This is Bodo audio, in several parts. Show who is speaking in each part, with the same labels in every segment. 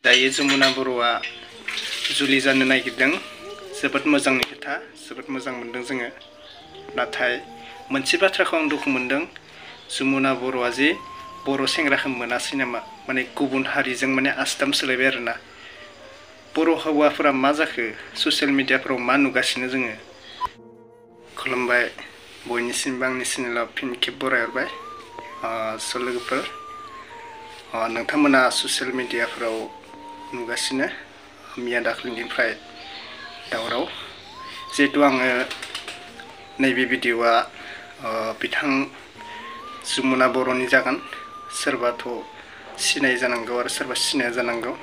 Speaker 1: दायो जमुना बर'आ जुलि जानो नागिरदों। जोबोद मोजांनि खोथा, जोबोद मोजां मोनदों जोङो। नाथाय मोनसे बाथ्राखौ आं दुखु मोनदों, जमुना बर'आ जे बर' सेंग्राखौ मोनासै नामा, माने गुबुन हारिजों माने आस्थाम सोलायबाय आरोना। बर' हौवाफोरा मा जाखो, ससियेल मिडियाफोराव मा नुगासिनो जोङो। खुलुमबाय, बयनिसिमबो आंनि चेनेलाव फिन खेब बरायहरबाय। लोगोफोर, नोंथांमोना ससियेल मिडियाफोराव नुगासिनो मैया दाख्लैनिफ्राय दावराव। जिहेतु आङो नैबे भिडिअ'आ बिथां जमुना बर'नि जागोन। सोरबाथ' सिनाय जानांगौ आरो सोरबा सिनाया जानांगौ।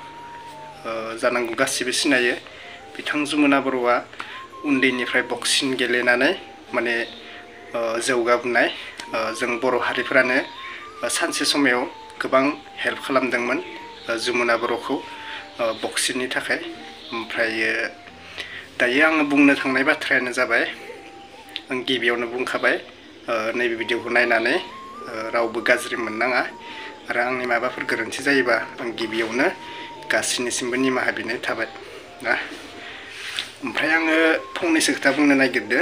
Speaker 1: गासिबो सिनायो। बिथां जमुना बर'आ उन्दैनिफ्राय बक्सिं गेलेनानै माने जौगाबोनाय। जों बर' हारिफोरानो सानसे समाव गोबां हेल्प खालामदोंमोन जमुना बर'खौ बक्सिंनि थाखाय। ओमफ्रायो दायो आङो बुंनो थांनाय बाथ्रायानो जाबाय, आं गिबियावनो बुंखाबाय, नैबे भिडिअ'खौ नायनानै रावबो गाज्रि मोननाङा आरो आंनि माबाफोर गोरोन्थि जायोबा आं गिबियावनो गासैनिसिमबो निमाहा बिनाय थाबाय ना। ओमफ्राय आङो फंनैसो खोथा बुंनो नागिरदो।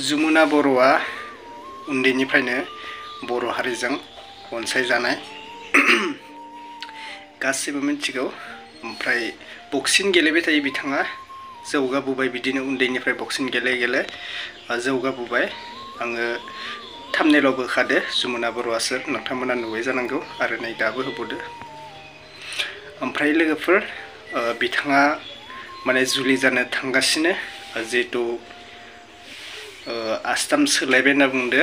Speaker 1: जमुना बर'आ उन्दैनिफ्रायनो बर' हारिजों अनसायजानाय गासैबो मिथिगौ। ओमफ्राय बक्सिं गेलेबाय थायो बिथाङा, जौगाबोबाय बिदिनो उन्दैनिफ्राय बक्सिं गेले गेले जौगाबोबाय। आङो थाम्बनेइलावबो होखादो जमुना बर'आ सोर, नोंथांमोना नुबाय जानांगौ आरो नै दाबो होबावदो। ओमफ्राय लोगोफोर, बिथाङा माने जुलि जानो थांगासिनो। जिहेतु आस्थाम सोलायबाय होनना बुंदो।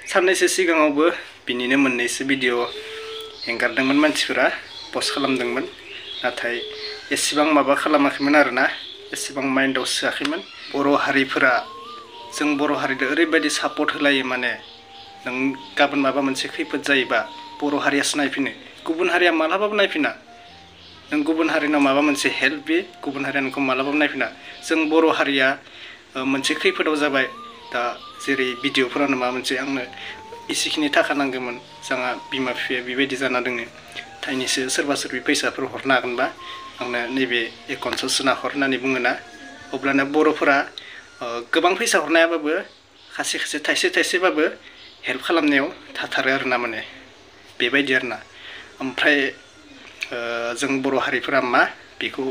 Speaker 1: साननैसो सिगाङावबो बिनिनो मोननैसो भिडिअ' हेंगारदोंमोन मानसिफोरा, पस्ट खालामदोंमोन। नाथाय एसेबां माबा खालामाखैमोन आरोना, एसेबां माइन्डआव सोआखैमोन। बर' हारिफोरा, जों बर' हारिजों ओरैबायदि सापर्ट होलायो, माने नों गाबोन माबा मोनसे खैफोद जायोबा बर' हारियासो नायफिनो, गुबुन हारिया मालाबाबो नायफिना। नों गुबुन हारिनाव माबा मोनसे हेल्प बे, गुबुन हारिया नोंखौ मालाबाबो नायफिना। जों बर' हारिया मोनसे खैफोदाव जाबाय, दा जेरै भिडिअ'फोरानो माबा मोनसे आंनो एसेखिनि थाखा नांगौमोन, जोंहा बिमा बिफाया बेबायदि जाना दोङो, थाइनैसो सोरबा सोरबि फैसाफोर हरनो हागोनबा आंनो नैबे एकाउन्टआव सोना हर होननानै बुङोना, अब्लाना बर'फोरा गोबां फैसा हरनो हायाबाबो खायसे खायसे थाइसे थाइसेबाबो हेल्प खालामनायाव थाथारो आरोना, माने बेबायदि आरोना। ओमफ्राय जों बर' हारिफोरा मा बेखौ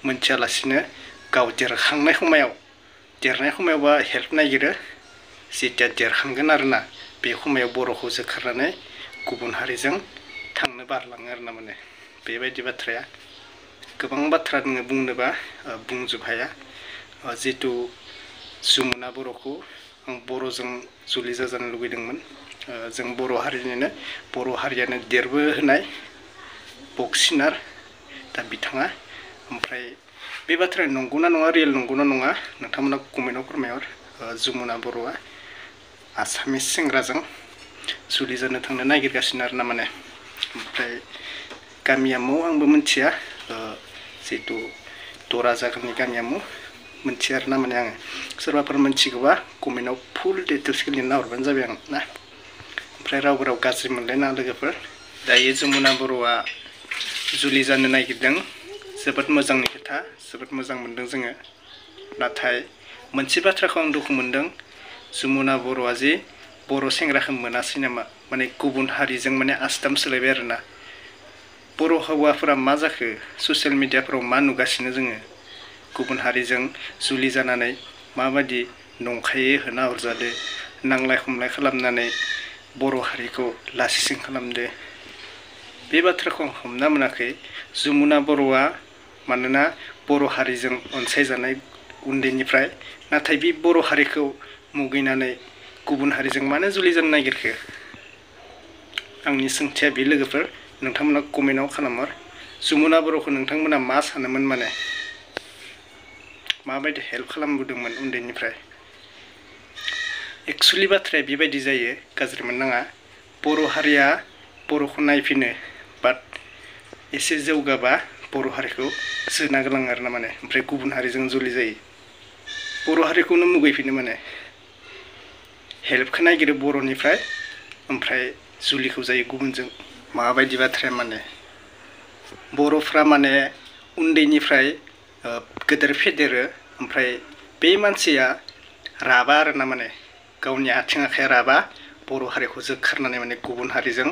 Speaker 1: मोनथियालासिनो गाव देरखांनाय समायावबा हेल्प नागिरो, जेथिया देरखांगोन आरोना बे समायाव बर'खौ जोखारनानै गुबुन हारिजों थांनो बारलाङो आरोना। माने बेबायदि बाथ्राया, गोबां बाथ्रा दङ बुंनोबा बुंजोब हाया। जिहेतु जमुना बर'खौ आं बर'जों जुलि जाजानो लुबैदोंमोन। जों बर' हारियानो देरबोहोनाय बक्सिनार दा बिथाङा। ओमफ्राय बे बाथ्राया नंगौना नङा, रियेल नंगौना नङा, नोंथांमोना कमेन्टआव फोरमायहर। जमुना बर'आ आसामिस सेंग्राजों जुलि जानो थांनो नागिरगासिनो आरोना माने। ओमफ्राय गामिया मौ आंबो मिथिया, जिहेतु दरा जागोननि गामिया मौ मिथिया आरोना माने आङो। सोरबाफोर मिथिगौबा कमेन्टआव फुल डिटेल्सखौ लिरना हरबानो जाबाय आं ना। ओमफ्राय रावबो गाज्रि मोनलायनाङा लोगोफोर। दायो जमुना बर'आ जुलि जानो नागिरदों। जोबोद मोजांनि खोथा, जोबोद मोजां मोनदों जोङो। नाथाय मोनसे बाथ्राखौ आं दुखु मोनदों, जमुना बर'आ जे बर' सेंग्राखौ मोनासै नामा, माने गुबुन हारिजों माने आस्थाम सोलायबाय आरोना। बर' हौवाफोरा मा जाखो, ससियेल मिडियाफोराव मा नुगासिनो जोङो, गुबुन हारिजों जुलि जानानै माबायदि नंखायै होना हरजादो, नांलाय खमलाय खालामनानै बर' हारिखौ लासिं खालामदो। बे बाथ्राखौ आं हमना मोनाखै। जमुना बर'आ मानोना बर' हारिजों अनसायजानाय उन्दैनिफ्राय, नाथाय बे बर' हारिखौ मुगैनानै गुबुन हारिजों मानो जुलि जानो नागिरखो? आंनि सोंथिया बे लोगोफोर, नोंथांमोना कमेन्टआव खालामहर। जमुना बर'खौ नोंथांमोना मा सानोमोन, माने माबायदि हेल्प खालामबोदोंमोन उन्दैनिफ्राय? एक्सुवेलि बाथ्राया बेबायदि जायो, गाज्रि मोननाङा। बर' हारिया बर'खौ नायफिनो, बाट एसे जौगाबा बर' हारिखौ जोना गालाङो आरोना माने। ओमफ्राय गुबुन हारिजों जुलि जायो, बर' हारिखौनो मुगैफिनो माने। हेल्पखौ नागिरो बर'निफ्राय, ओमफ्राय जुलिखौ जायो गुबुनजों। माबायदि बाथ्राया माने बर'फ्रा माने उन्दैनिफ्राय गेदेर फेदेरो ओमफ्राय बे मानसिया राबा आरोना माने गावनि आथिं आखाइ राबा बर' हारिखौ जोखारनानै माने गुबुन हारिजों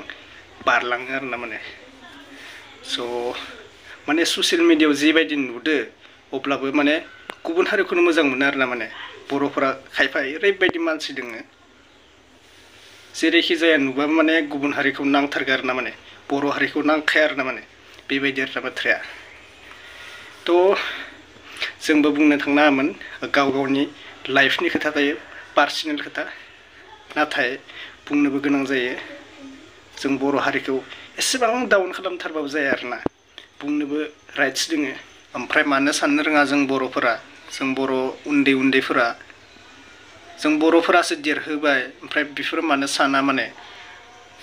Speaker 1: बारलाङो आरोना माने स' माने ससियेल मिडियायाव जिबायदि नुदो अब्लाबो माने गुबुन हारिखौनो मोजां मोनो आरोना माने बर'फोरा खायफा ओरैबायदि मानसि दोङो जेरैखि जाया नुबाबो माने गुबुन हारिखौ नांथारगो आरोना माने बर' हारिखौ नांखाया आरोना माने बेबायदि आरोना बाथ्राया थ' जोंबो बुंनो थांनाङामोन गाव गावनि लाइफनि खोथा थायो पार्सनेल खोथा नाथाय बुंनोबो गोनां जायो जों बर' हारिखौ एसेबां डाउन खालामथारबाबो जाया आरोना बुंनोबो राइट्स दोङो ओमफ्राय मानो साननो रोङा जों बर'फोरा जों बर' उन्दैफोरा जों बर'फोरासो देरहोबाय ओमफ्राय बिफोर मानो साना माने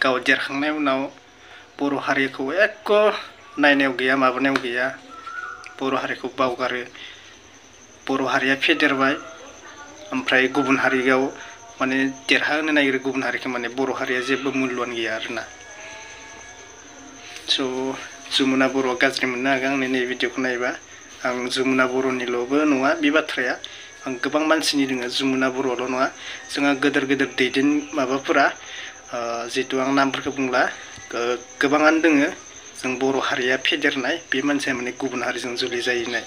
Speaker 1: गाव देरखांनाय उनाव बर' हारिखौ एख' नायनायाव गैया माबानायाव गैया बर' हारिखौ बावगारो बर' हारिया फेदेरबाय ओमफ्राय गुबुन हारियाव माने देरहाहोनो नागिरो गुबुन हारिखौ माने बर' हारिया जेबो मुल्यआनो गैया आरोना स' जमुना बर'आ गाज्रि मोननो हागौ आंनि नै भिडिअखौ नायोबा आं जमुना बर'निल'बो नङा बे बाथ्राया आं गोबां मानसिनि दोङो जमुना बर'ल' नङा जोंहा गोदोर दैदेन माबाफोरा जितु आं नामफोरखौ बुंला गोबाङानो दोङो जों बर' हारिया फेदेरनाय बे मानसिया माने गुबुन हारिजों जुलि जाहैनाय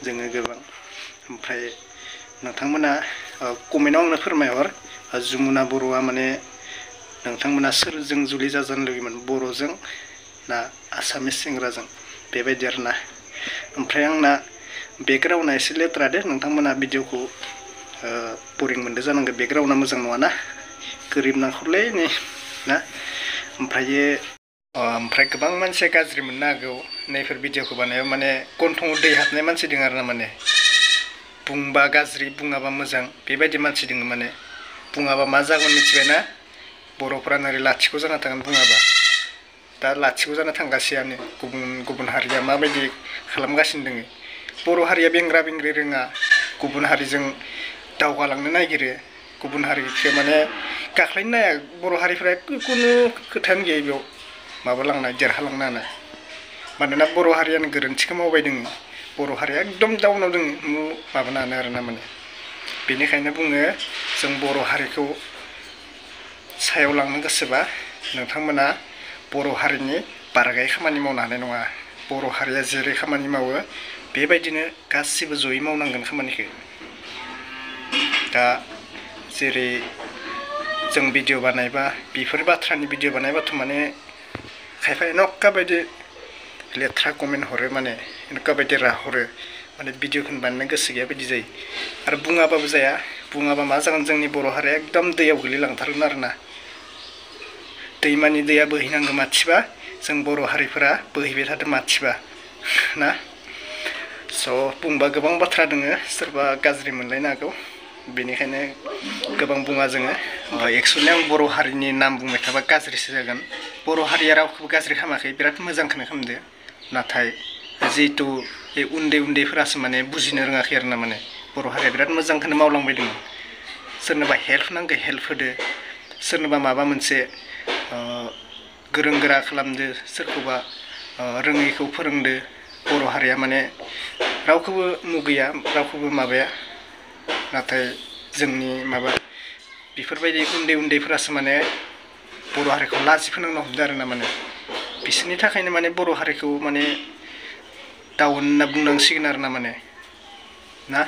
Speaker 1: जोङो गोबां ओमफ्राय नोंथांमोना कमेन्टआव आंनो फोरमायहर जमुना बर'आ माने नोंथांमोना सोरजों जुलि जाजानो लुगैयोमोन बर'जों ना आसामिस सेंग्राजों बेबायदि आरोना ओमफ्राय आंना बेकग्राउन्डआ एसे लेथ्रा दे नोंथांमोना भिडिअखौ बरिं मोनदो जानांगौ बेकग्राउन्डआ मोजां नङाना गोरिब नाखरलै नै ना ओमफ्राय गोबां मानसिया गाज्रि मोननो हागौ नैफोर भिडिअखौ बानायाव माने गन्थङाव दै हाबनाय मानसि दङ आरोना माने बुंबा गाज्रि बुङाबा मोजां बेबायदि मानसि दङ माने बुङाबा मा जागोन मिथिबायना बर'फोरा ओरै लाथिख' जाना थागोन बुङाबा दा लाथिख' जाना थांगासिनो गुबुन हारिया माबायदि खालामगासिनो दोङो बर' हारिया बेंग्रा बेंग्रि रोङा गुबुन हारिजों दावगालांनो नागिरो गुबुन हारिखौ माने गाख्लायनो नाया बर' हारिफोरा खुनु खोथायानो गैया बेयाव माबालांनाय देरहालांनो हानाय मानोना बर' हारियानो गोरोन्थिखौ मावबाय दोङो बर' हारिया एकदम डाउनाव दोङो माबानो हानो आरोना माने बेनिखायनो बुङो जों बर' हारिखौ सायाव लांनो गोसोबा नोंथांमोना बर' हारिनि बारगायै खामानि मावनो हानाय नङा बर' हारिया जेरै खामानि मावो बेबायदिनो गासिबो जयै मावनांगोन खामानिखौ दा जेरै जों भिडिअ बानायबा बेफोर बाथ्रानि भिडिअ बानायबाथ' माने खायफा एन'क्का बायदि लेथ्रा कमेन्ट हरो माने एन'क्का बायदि राहरो माने भिडिअखौनो बानायनो गोसो गैया बायदि जायो आरो बुङाबाबो जाया बुङाबा मा जागोन जोंनि बर' हारिया एकदम दैयाव गोलैलांथारगोन आरोना दैमानि दैया बोहैनांगौ माथिबा जों बर' हारिफोरा बोहैबाय थादों माथिबा ना स' बुंबा गोबां बाथ्रा दोङो सोरबा गाज्रि मोनलायनो हागौ बेनिखायनो गोबां बुङा जोङो एक्सुवेलि आं बर' हारिनि नाम बुंबाय थाबा गाज्रिसो जागोन बर' हारिया रावखौबो गाज्रि खालामाखै बिराद मोजांखौनो खालामदो नाथाय जिहेतु बे उन्दैफोरासो माने बुजिनो रोङाखै आरोना माने बर' हारिया बिराद मोजांखौनो मावलांबाय दङ सोरनोबा हेल्प नांगौ हेल्प होदो सोरनोबा माबा मोनसे गोरों गोरा खालामदो सोरखौबा रोङैखौ फोरोंदो बर' हारिया माने रावखौबो मुगैया रावखौबो माबाया नाथाय जोंनि माबा बेफोरबायदि उन्दैफोरासो माने बर' हारिखौ लाजि फोनांनो हमदों आरोना माने बिसोरनि थाखायनो माने बर' हारिखौ माने डाउन होनना बुंनांसिगोन आरोना माने ना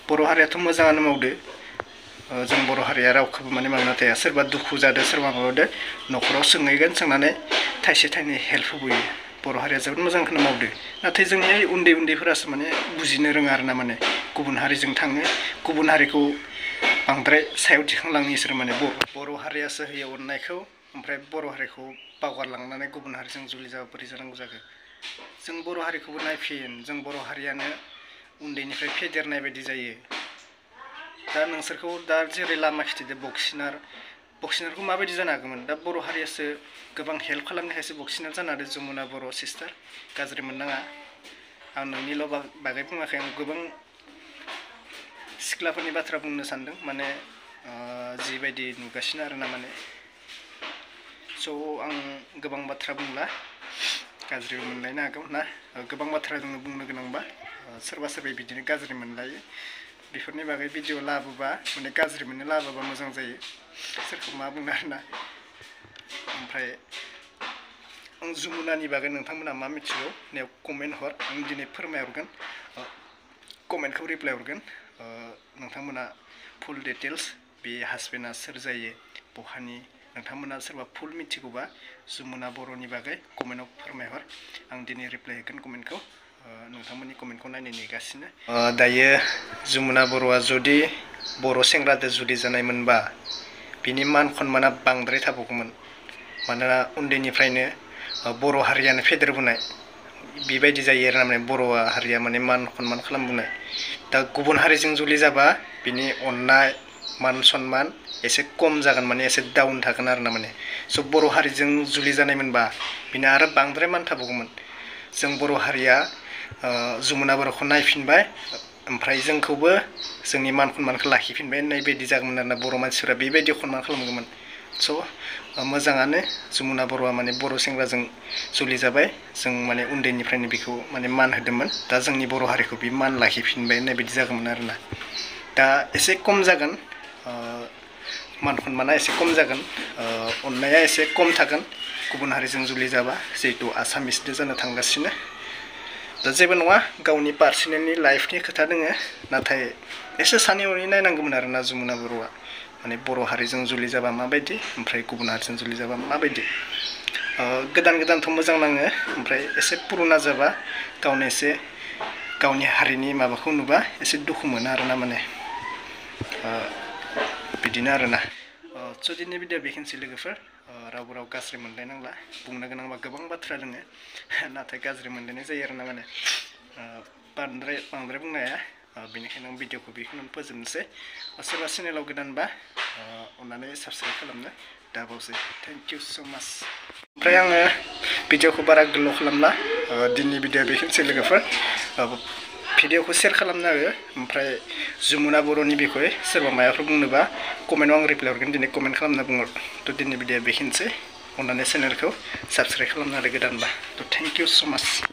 Speaker 1: बर' हारियाथ' मोजाङानो मावदो जों बर' हारिया रावखौबो माने मावना थाया सोरबा दुखु जादों सोरबा माबादों न'खराव सोंहैगोन सोंनानै थाइसे थाइनै हेल्प होबोयो बर' हारिया जोबोद मोजांखौनो मावदो नाथाय जोंनि उन्दैफोरासो माने बुजिनो रोङा आरोना माने गुबुन हारिजों थाङो गुबुन हारिखौ बांद्राय सायाव दिखांलाङो इसोर माने बर' हारियासो होयो अननायखौ ओमफ्राय बर' हारिखौ बावगारलांनानै गुबुन हारिजों जुलि जाबा बोरै जानांगौ जाखो जों बर' हारिखौबो नायफिन जों बर' हारियानो उन्दैनिफ्राय फेदेरनाय बायदि जायो दा नोंसोरखौ दा जेरै लामा खिथिदो बक्सिनारखौ माबायदि जानो हागौमोन दा बर' हारियासो गोबां हेल्प खालामनायखायसो बक्सिनार जानो हादों जमुना बर' सिस्टार गाज्रि मोननाङा आं नोंनिल' बागै बुङाखै आं गोबां सिख्लाफोरनि बाथ्रा बुंनो सानदों माने जिबायदि नुगासिनो आरोना माने स' आं गोबां बाथ्रा बुंला गाज्रिबो मोनलायनो हागौ ना गोबां बाथ्रा जोङो बुंनो गोनांबा सोरबा बिदिनो गाज्रि मोनलायो बेफोरनि बागै भिडिअ लाबोबा माने गाज्रि मोननो लाबोबा मोजां जायो सोरखौ मा बुंनो आरोना ओमफ्राय आं जमुनानि बागै नोंथांमोना मा मिथिगौ नेयाव कमेन्ट हर आं दिनै फोरमायहरगोन कमेन्टखौ रिप्लाय हरगोन नोंथांमोना फुल डिटेल्स बे हासबेन्डआ सोर जायो बहानि नोंथांमोना सोरबा फुल मिथिगौबा जमुना बर'नि बागै कमेन्टआव फोरमायहर आं दिनै रिप्लाय होगोन कमेन्टखौ नोंथांमोननि कमेन्टखौ नायनो नेगासिनो दायो जमुना बर'आ जुदि बर' सेंग्राजों जुलि जानायमोनबा बिनि मान सन्माना बांद्राय थाबावगौमोन मानोना उन्दैनिफ्रायनो बर' हारियानो फेदेरबोनाय बेबायदि जायो आरो माने बर' हारिया माने मान सन्मान खालामबोनाय दा गुबुन हारिजों जुलि जाबा बिनि अननाय मान सन्मान एसे खम जागोन माने एसे डाउन थागोन आरो ना माने स' बर' हारिजों जुलि जानायमोनबा बिना आरो बांद्राय मान थाबावगौमोन जों बर' हारिया जमुना बर'खौ नायफिनबाय ओमफ्राय जोंखौबो जोंनि मान सन्मानखौ लाखिफिनबाय होननाय बायदि जागौमोन आरोना बर' मानसिफोरा बेबायदि सन्मान खालामगौमोन स' मोजाङानो जमुना बर'आ माने बर' सेंग्राजों जुलि जाबाय जों माने उन्दैनिफ्रायनो बेखौ माने मान होदोंमोन दा जोंनि बर' हारिखौ बे मान लाखिफिनबाय होननाय बायदि जागौमोन आरोना दा एसे खम जागोन मान सन्माना एसे खम जागोन अननाया एसे खम थागोन गुबुन हारिजों जुलि जाबा जिहेतु आसामिसजों जानो थांगासिनो दा जेबो नङा गावनि पार्सनेलनि लाइफनि खोथा दोङो नाथाय एसे सानै हनै नायनांगौमोन आरोना जमुना बर'आ माने बर' हारिजों जुलि जाबा माबायदि ओमफ्राय गुबुन हारिजों जुलि जाबा माबायदि गोदान गोदानथ' मोजां नाङो ओमफ्राय एसे पुरुना जाबा गावनो एसे गावनि हारिनि माबाखौ नुबा एसे दुखु मोनो आरोना माने बिदिनो आरोना स' दिनै भिडिअ बेखिनिसै लोगोफोर रावबो राव गाज्रि मोनलायनांला बुंनो गोनांबा गोबां बाथ्रा दङ नाथाय गाज्रि मोनलायनाय जायो आरोना माने बांद्राय बुंनो हाया बेनिखायनो आं भिडिअखौ बेखिनियावनो फोजोबनोसै सोरबा चेनेलाव गोदानबा अननानै साबस्क्राइब खालामनो दाबावसै थेंक इउ स' माच ओमफ्राय आङो भिडिअखौ बारा गोलाव खालामला दिनैनि भिडिअ बेखिनिसै लोगोफोर भिडिअखौ शेयार खालामनो हो ओमफ्राय जमुना बर'नि बिखय सोरबा माबाफोर बुंनोबा कमेन्टआव आं रिप्लाय हरगोन दिनै कमेन्ट खालामना बुंहर थ' दिनैनि भिडिअ बेखिनिसै अननानै चेनेलखौ साबस्क्राइब खालामनो आरो गोदानबा थ' थेंक इउ स' माच